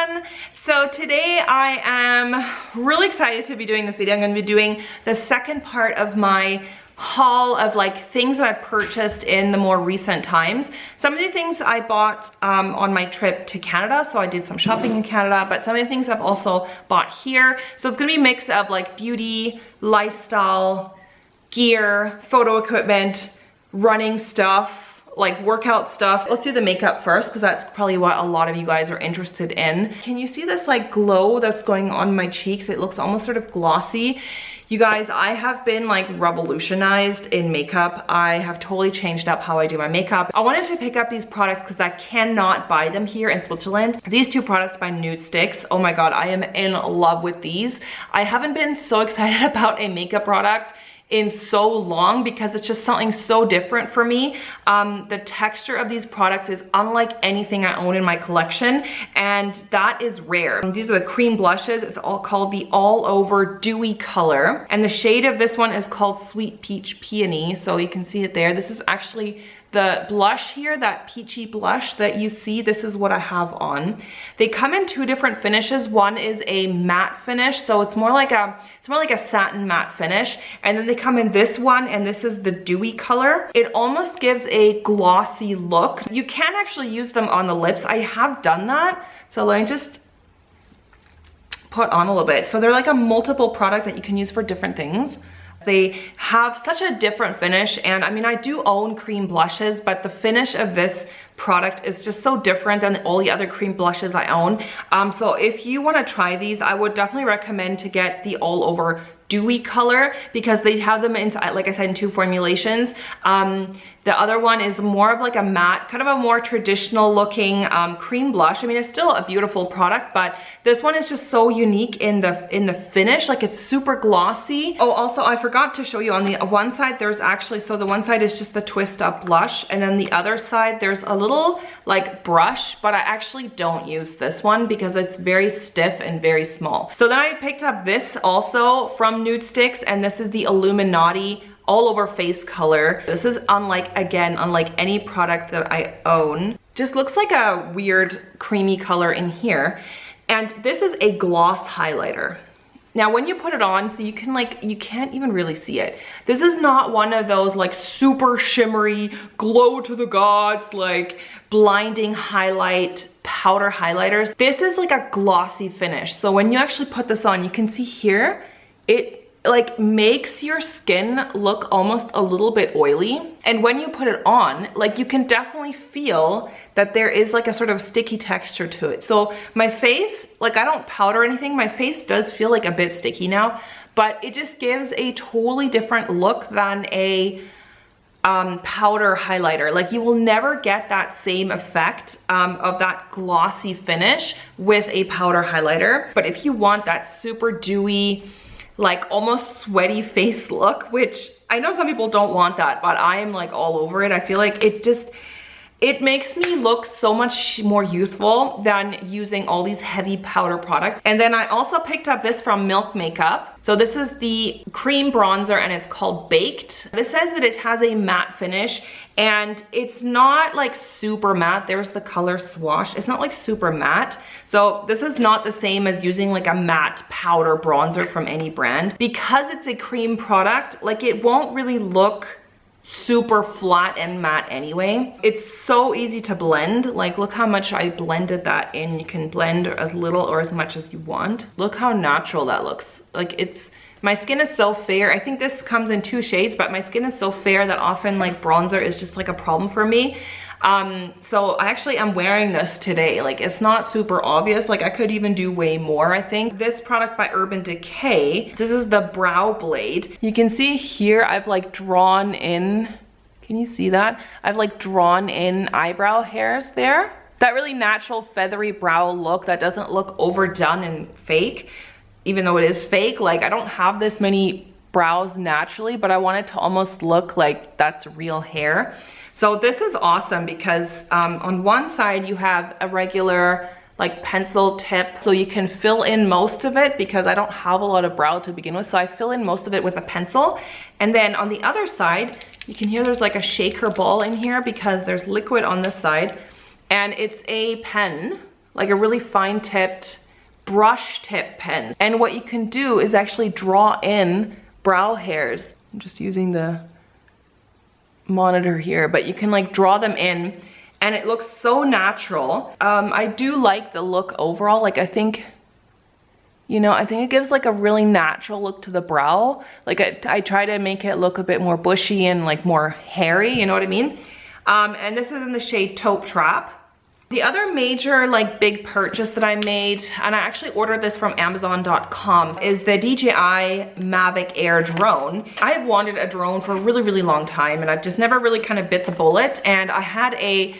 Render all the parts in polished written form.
everyone. So today I am really excited to be doing this video. I'm going to be doing the second part of my haul of like things that I purchased in the more recent times. Some of the things I bought on my trip to Canada, so I did some shopping in Canada, but some of the things I've also bought here. So it's gonna be a mix of like beauty, lifestyle, gear, photo equipment, running stuff, like workout stuff. Let's do the makeup first because that's probably what a lot of you guys are interested in. Can you see this like glow that's going on my cheeks? It looks almost sort of glossy. You guys, I have been like revolutionized in makeup. I have totally changed up how I do my makeup. I wanted to pick up these products because I cannot buy them here in Switzerland. These two products by Nude Sticks. Oh my God, I am in love with these. I haven't been so excited about a makeup product in so long because it's just something so different for me. The texture of these products is unlike anything I own in my collection, and that is rare. These are the cream blushes. It's all called the All Over Dewy color, and the shade of this one is called Sweet Peach Peony, so you can see it there. This is actually the blush here, that peachy blush that you see. This is what I have on. They come in two different finishes. One is a matte finish, so it's more like a satin matte finish, and then they come in this one, and this is the dewy color. It almost gives a glossy look. You can actually use them on the lips. I have done that, so let me just put on a little bit. So they're like a multiple product that you can use for different things. They have such a different finish, and I mean, I do own cream blushes, but the finish of this product is just so different than all the other cream blushes I own. So if you want to try these, I would definitely recommend to get the All Over Dewy color because they have them in, like I said, in two formulations. The other one is more of like a matte, kind of a more traditional looking cream blush. I mean, it's still a beautiful product, but this one is just so unique in the finish. Like, it's super glossy. Oh, also I forgot to show you on the one side, there's actually, so the one side is just the twist up blush, and then the other side there's a little like brush, but I actually don't use this one because it's very stiff and very small. So then I picked up this also from Nude Sticks, and this is the Illuminati All Over Face color. This is unlike any product that I own. Just looks like a weird creamy color in here. And this is a gloss highlighter. Now when you put it on, so you can't even really see it. This is not one of those like super shimmery, glow to the gods, like blinding highlight powder highlighters. This is like a glossy finish. So when you actually put this on, you can see here, it like makes your skin look almost a little bit oily. And when you put it on, like you can definitely feel that there is like a sort of sticky texture to it. So my face, like I don't powder anything, my face does feel like a bit sticky now, but it just gives a totally different look than a powder highlighter. Like you will never get that same effect of that glossy finish with a powder highlighter. But if you want that super dewy, like almost sweaty face look, which I know some people don't want that, but I am like all over it. I feel like it makes me look so much more youthful than using all these heavy powder products. And then I also picked up this from Milk Makeup. So this is the cream bronzer, and it's called Baked. This says that it has a matte finish, and it's not like super matte. There's the color Swash. It's not like super matte. So this is not the same as using like a matte powder bronzer from any brand. Because it's a cream product, like it won't really look super flat and matte anyway. It's so easy to blend. Like look how much I blended that in. You can blend as little or as much as you want. Look how natural that looks. Like my skin is so fair. I think this comes in two shades, but my skin is so fair that often like bronzer is just like a problem for me. So I actually am wearing this today. Like it's not super obvious. Like I could even do way more, I think. This product by Urban Decay, this is the Brow Blade. You can see here I've like drawn in, can you see that? I've like drawn in eyebrow hairs there. That really natural feathery brow look that doesn't look overdone and fake, even though it is fake. Like I don't have this many brows naturally, but I want it to almost look like that's real hair. So this is awesome because on one side you have a regular like pencil tip, so you can fill in most of it because I don't have a lot of brow to begin with, so I fill in most of it with a pencil. And then on the other side, you can hear there's like a shaker ball in here because there's liquid on this side, and it's a pen like a really fine tipped brush tip pen. And what you can do is actually draw in brow hairs. I'm just using the monitor here, but you can like draw them in and it looks so natural. I do like the look overall. Like I think, you know, I think it gives like a really natural look to the brow. Like I try to make it look a bit more bushy and like more hairy, you know what I mean? And this is in the shade Taupe Trap. The other major like big purchase that I made, and I actually ordered this from Amazon.com, is the DJI Mavic Air drone. I have wanted a drone for a really, really long time and I've just never really kind of bit the bullet. And I had a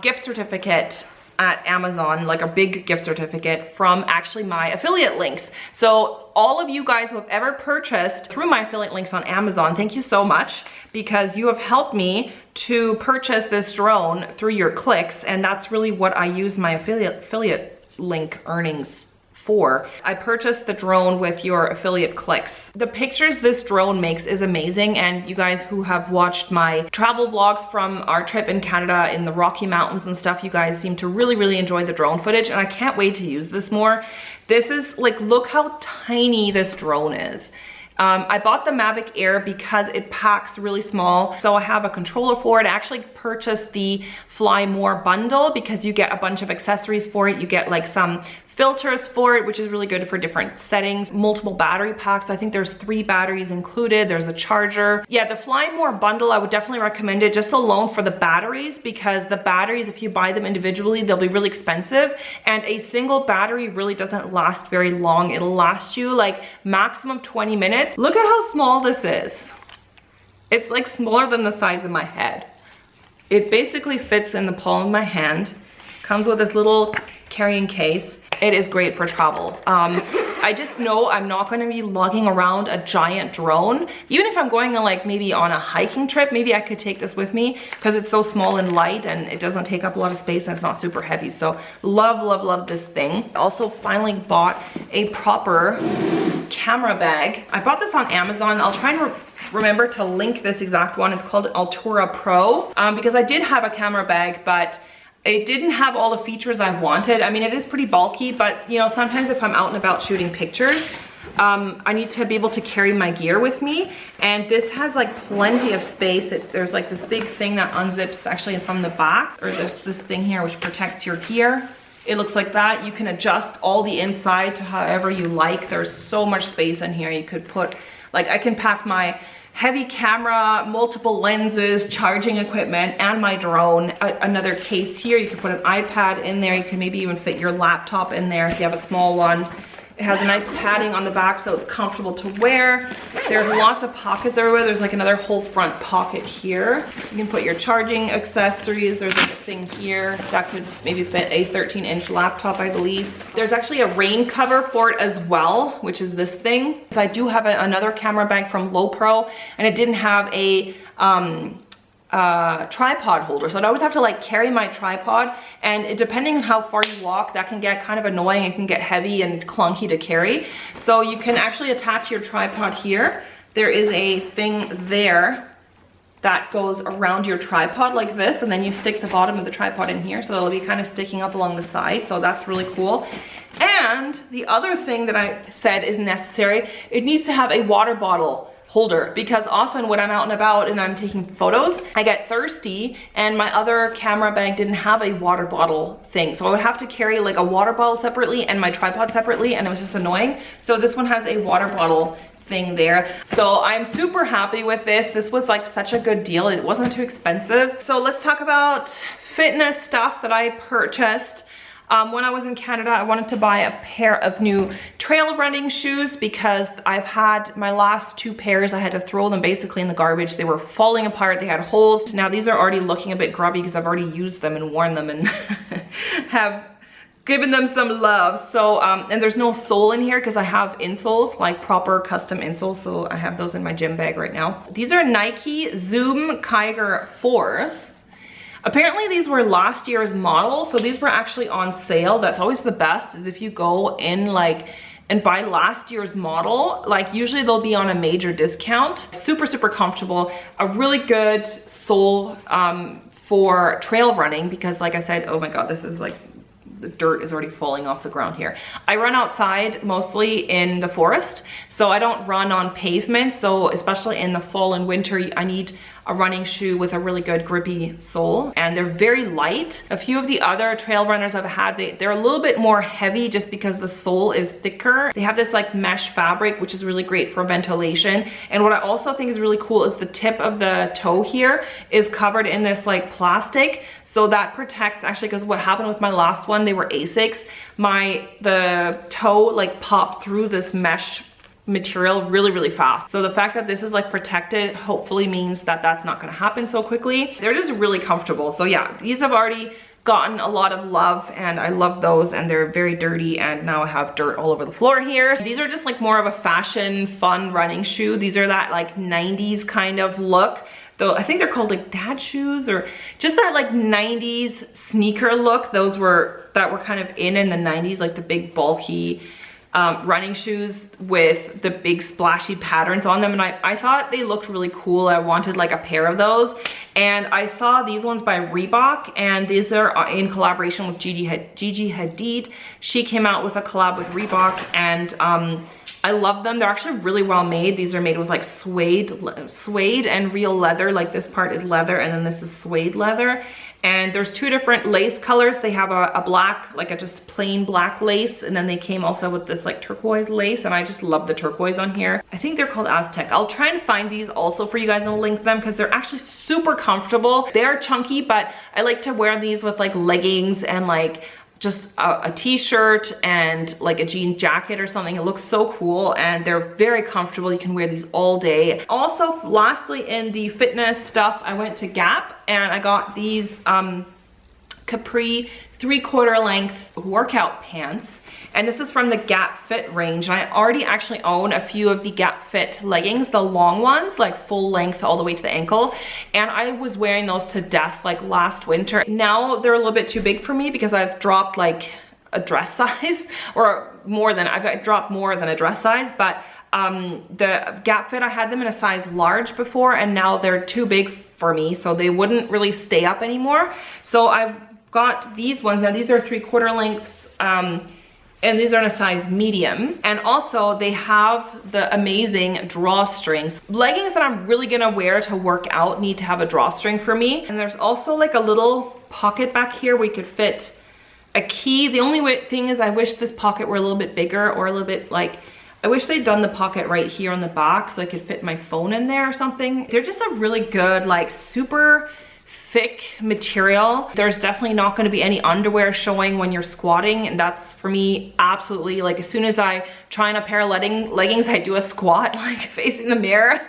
gift certificate at Amazon, like a big gift certificate from actually my affiliate links. So all of you guys who have ever purchased through my affiliate links on Amazon, thank you so much, because you have helped me to purchase this drone through your clicks, and that's really what I use my affiliate link earnings for. I purchased the drone with your affiliate clicks. The pictures this drone makes is amazing, and you guys who have watched my travel vlogs from our trip in Canada in the Rocky Mountains and stuff, you guys seem to really, really enjoy the drone footage, and I can't wait to use this more. This is like, look how tiny this drone is. I bought the Mavic Air because it packs really small, so I have a controller for it. I actually purchased the Fly More bundle because you get a bunch of accessories for it. You get like some filters for it, which is really good for different settings, multiple battery packs. I think there's 3 batteries included. There's a charger. Yeah, the Fly More bundle, I would definitely recommend it just alone for the batteries, because the batteries, if you buy them individually, they'll be really expensive, and a single battery really doesn't last very long. It'll last you like maximum 20 minutes. Look at how small this is. It's like smaller than the size of my head. It basically fits in the palm of my hand. Comes with this little carrying case. It is great for travel. I just know I'm not going to be lugging around a giant drone. Even if I'm going like maybe on a hiking trip, maybe I could take this with me because it's so small and light and it doesn't take up a lot of space and it's not super heavy. So love, love, love this thing. I also finally bought a proper camera bag. I bought this on Amazon. I'll try and remember to link this exact one. It's called Altura Pro because I did have a camera bag, but it didn't have all the features I've wanted. I mean, it is pretty bulky, but you know, sometimes if I'm out and about shooting pictures, I need to be able to carry my gear with me. And this has like plenty of space. There's like this big thing that unzips actually from the back, or there's this thing here which protects your gear. It looks like that. You can adjust all the inside to however you like. There's so much space in here. You could put, like, I can pack my heavy camera, multiple lenses, charging equipment, and my drone. Another case here, you can put an iPad in there. You can maybe even fit your laptop in there if you have a small one. It has a nice padding on the back so it's comfortable to wear. There's lots of pockets everywhere. There's like another whole front pocket here. You can put your charging accessories. There's a thing here that could maybe fit a 13-inch laptop, I believe. There's actually a rain cover for it as well, which is this thing. So I do have another camera bag from Lowepro, and it didn't have a tripod holder, so I'd always have to like carry my tripod, and depending on how far you walk, that can get kind of annoying. It can get heavy and clunky to carry. So you can actually attach your tripod here. There is a thing there that goes around your tripod like this, and then you stick the bottom of the tripod in here, so it'll be kind of sticking up along the side. So that's really cool. And the other thing that I said is necessary, it needs to have a water bottle holder, because often when I'm out and about and I'm taking photos, I get thirsty, and my other camera bag didn't have a water bottle thing. So I would have to carry like a water bottle separately and my tripod separately, and it was just annoying. So this one has a water bottle thing there. So I'm super happy with this. This was like such a good deal. It wasn't too expensive. So let's talk about fitness stuff that I purchased. When I was in Canada, I wanted to buy a pair of new trail running shoes because I've had my last 2 pairs. I had to throw them basically in the garbage. They were falling apart. They had holes. Now these are already looking a bit grubby because I've already used them and worn them and have given them some love. So, and there's no sole in here because I have insoles, like proper custom insoles. So I have those in my gym bag right now. These are Nike Zoom Kiger 4s. Apparently these were last year's model, so these were actually on sale. That's always the best, is if you go in like and buy last year's model, like usually they'll be on a major discount. Super, super comfortable. A really good sole for trail running because, like I said, oh my god, this is like the dirt is already falling off the ground here. I run outside mostly in the forest, so I don't run on pavement. So especially in the fall and winter, I need a running shoe with a really good grippy sole, and they're very light. A few of the other trail runners I've had, they're a little bit more heavy just because the sole is thicker. They have this like mesh fabric, which is really great for ventilation. And what I also think is really cool is the tip of the toe here is covered in this like plastic, so that protects, actually, because what happened with my last one, they were Asics, the toe like popped through this mesh material really fast. So the fact that this is like protected hopefully means that that's not going to happen so quickly. They're just really comfortable. So yeah, these have already gotten a lot of love, and I love those, and they're very dirty, and now I have dirt all over the floor here. These are just like more of a fashion fun running shoe. These are that like 90s kind of look, though I think they're called like dad shoes, or just that like 90s sneaker look. Those that were kind of in the 90s, like the big bulky running shoes with the big splashy patterns on them, and I thought they looked really cool. I wanted like a pair of those, and I saw these ones by Reebok, and these are in collaboration with Gigi Hadid. She came out with a collab with Reebok, and I love them. They're actually really well made. These are made with like suede and real leather. Like this part is leather, and then this is suede leather. And there's two different lace colors. They have a black, like a just plain black lace, and then they came also with this like turquoise lace, and I just love the turquoise on here. I think they're called Aztec. I'll try and find these also for you guys and link them, because they're actually super comfortable. They are chunky, but I like to wear these with like leggings and like just a t-shirt and like a jean jacket or something. It looks so cool, and they're very comfortable. You can wear these all day. Also, lastly, in the fitness stuff, I went to Gap and I got these capri 3/4 length workout pants, and this is from the Gap Fit range. And I already actually own a few of the Gap Fit leggings, the long ones, like full length all the way to the ankle, and I was wearing those to death like last winter. Now they're a little bit too big for me because I've dropped like a dress size, or I've dropped more than a dress size. But the Gap Fit, I had them in a size large before, and now they're too big for me, so they wouldn't really stay up anymore. So I've got these ones. Now these are 3/4 lengths, and these are in a size medium. And also they have the amazing drawstrings. Leggings that I'm really gonna wear to work out need to have a drawstring for me. And there's also like a little pocket back here where you could fit a key. The only thing is I wish this pocket were a little bit bigger, or a little bit like, I wish they'd done the pocket right here on the back so I could fit my phone in there or something. They're just a really good, like super thick material. There's definitely not going to be any underwear showing when you're squatting, and that's for me absolutely, like as soon as I try on a pair of leggings, I do a squat like facing the mirror,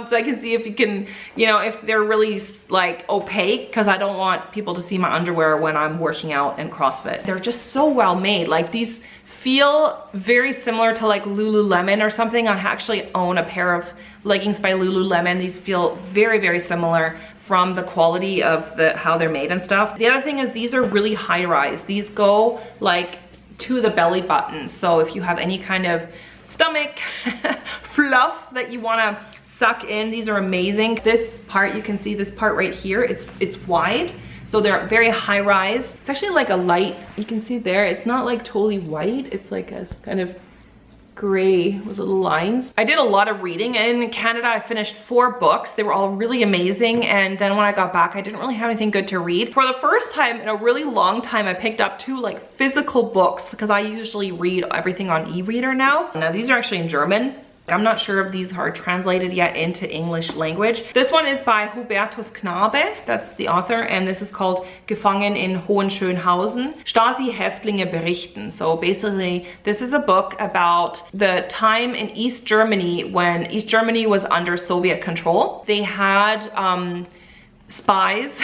so I can see if you can, you know, if they're really like opaque, because I don't want people to see my underwear when I'm working out in CrossFit. They're just so well made. Like these feel very similar to like Lululemon or something. I actually own a pair of leggings by Lululemon. These feel very similar from the quality of how they're made and stuff. The other thing is these are really high rise. These go like to the belly button. So if you have any kind of stomach fluff that you wanna suck in, these are amazing. This part, you can see this part right here, it's wide. So they're very high rise. It's actually like a light, you can see there, it's not like totally white. It's like a kind of gray with little lines. I did a lot of reading in Canada. I finished 4 books. They were all really amazing. And then when I got back, I didn't really have anything good to read. For the first time in a really long time, I picked up 2 like physical books, because I usually read everything on e-reader now. Now these are actually in German. I'm not sure if these are translated yet into English language. This one is by Hubertus Knabe, that's the author, and this is called Gefangen in Hohenschönhausen. Stasi-Häftlinge berichten. So basically, this is a book about the time in East Germany when East Germany was under Soviet control. They had spies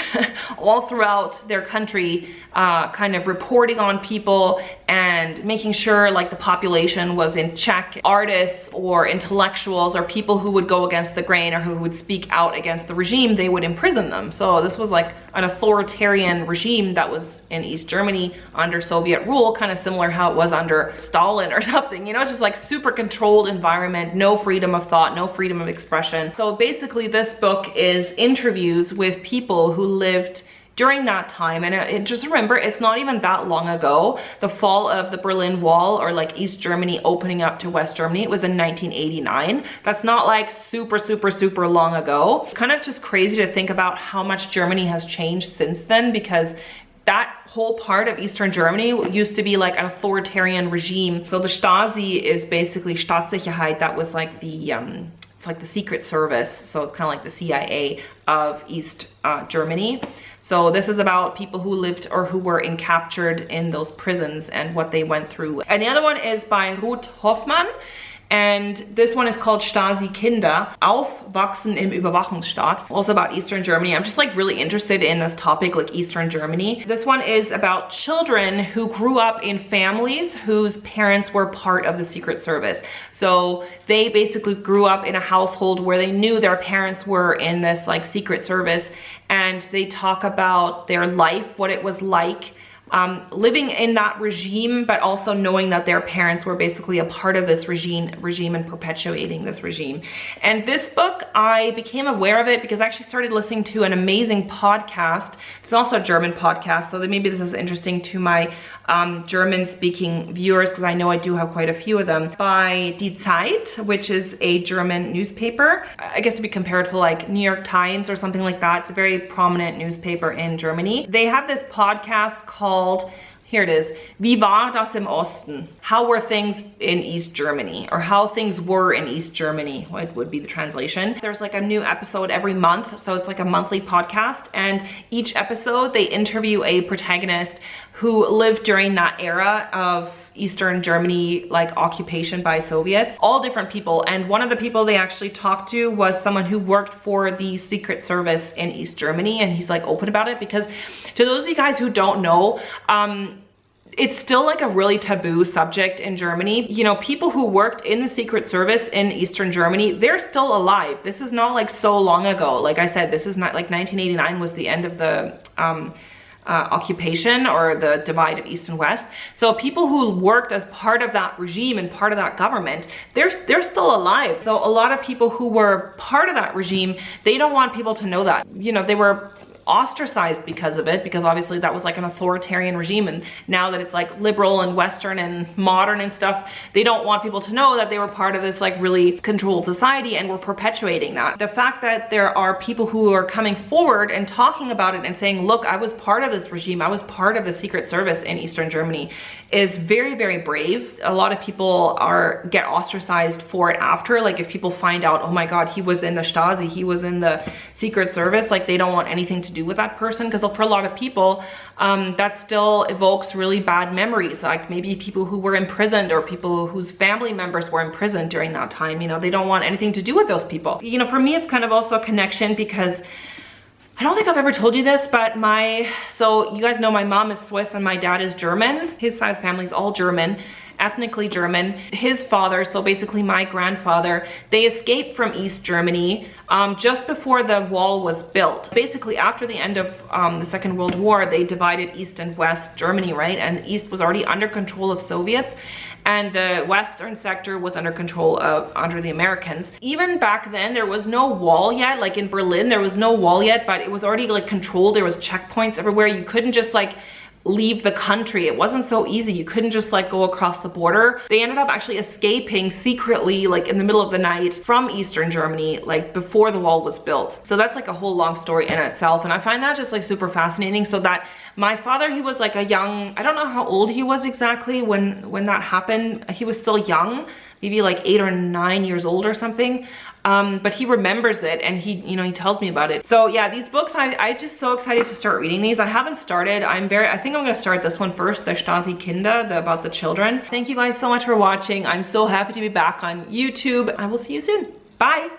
all throughout their country kind of reporting on people and making sure like the population was in check. Artists or intellectuals or people who would go against the grain or who would speak out against the regime, they would imprison them. So this was like an authoritarian regime that was in East Germany under Soviet rule, kind of similar how it was under Stalin or something, you know. It's just like super controlled environment, no freedom of thought, no freedom of expression. So basically this book is interviews with people who lived during that time. And just remember, it's not even that long ago. The fall of the Berlin Wall, or like East Germany opening up to West Germany, it was in 1989. That's not like super long ago. It's kind of just crazy to think about how much Germany has changed since then, because that whole part of Eastern Germany used to be like an authoritarian regime. So the Stasi is basically Staatssicherheit. That was like the it's like the secret service, so it's kind of like the CIA of East Germany. So this is about people who lived or who were captured in those prisons and what they went through. And the other one is by Ruth Hoffmann. And this one is called Stasi-Kinder, Aufwachsen im Überwachungsstaat. Also about Eastern Germany. I'm just like really interested in this topic, like Eastern Germany. This one is about children who grew up in families whose parents were part of the Secret Service. So they basically grew up in a household where they knew their parents were in this like Secret Service, and they talk about their life, what it was like living in that regime, but also knowing that their parents were basically a part of this regime and perpetuating this regime. And this book, I became aware of it because I actually started listening to an amazing podcast. It's also a German podcast, so that maybe this is interesting to my German speaking viewers, because I know I do have quite a few of them, by Die Zeit, which is a German newspaper. I guess to be compared to like New York Times or something like that. It's a very prominent newspaper in Germany. They have this podcast called, here it is, Wie war das im Osten? How were things in East Germany? Or how things were in East Germany, what would be the translation. There's like a new episode every month, so it's like a monthly podcast, and each episode they interview a protagonist who lived during that era of Eastern Germany, like occupation by Soviets. All different people, and one of the people they actually talked to was someone who worked for the Secret Service in East Germany, and he's like open about it, because to those of you guys who don't know, it's still like a really taboo subject in Germany. You know, people who worked in the Secret Service in Eastern Germany, they're still alive. This is not like so long ago. Like I said, this is not like 1989 was the end of the occupation or the divide of East and West. So people who worked as part of that regime and part of that government, they're still alive. So a lot of people who were part of that regime, they don't want people to know that. You know, they were ostracized because of it, because obviously that was like an authoritarian regime, and now that it's like liberal and Western and modern and stuff, they don't want people to know that they were part of this like really controlled society, and we're perpetuating that. The fact that there are people who are coming forward and talking about it and saying, look, I was part of this regime, I was part of the Secret Service in Eastern Germany, is very brave. A lot of people get ostracized for it after. Like if people find out, oh my god, he was in the Stasi, he was in the Secret Service, like they don't want anything to do with that person, because for a lot of people that still evokes really bad memories, like maybe people who were imprisoned or people whose family members were imprisoned during that time. You know, they don't want anything to do with those people. You know, for me it's kind of also a connection, because I don't think I've ever told you this, but so you guys know my mom is Swiss and my dad is German. His side of the family is all German, ethnically German. His father, so basically my grandfather, they escaped from East Germany just before the wall was built. Basically after the end of the Second World War, they divided East and West Germany, right? And the East was already under control of Soviets, and the western sector was under control of under the Americans. Even back then there was no wall yet. Like in Berlin there was no wall yet, but it was already like controlled. There was checkpoints everywhere. You couldn't just like leave the country. It wasn't so easy. You couldn't just like go across the border. They ended up actually escaping secretly, like in the middle of the night, from Eastern Germany, like before the wall was built. So that's like a whole long story in itself, and I find that just like super fascinating. So that my father, he was like a young, I don't know how old he was exactly when that happened. He was still young, maybe like 8 or 9 years old or something. But he remembers it, and he, you know, he tells me about it. So yeah, these books, I'm just so excited to start reading these. I haven't started. I think I'm gonna start this one first, the Stasi-Kinder, about the children. Thank you guys so much for watching. I'm so happy to be back on YouTube. I will see you soon. Bye.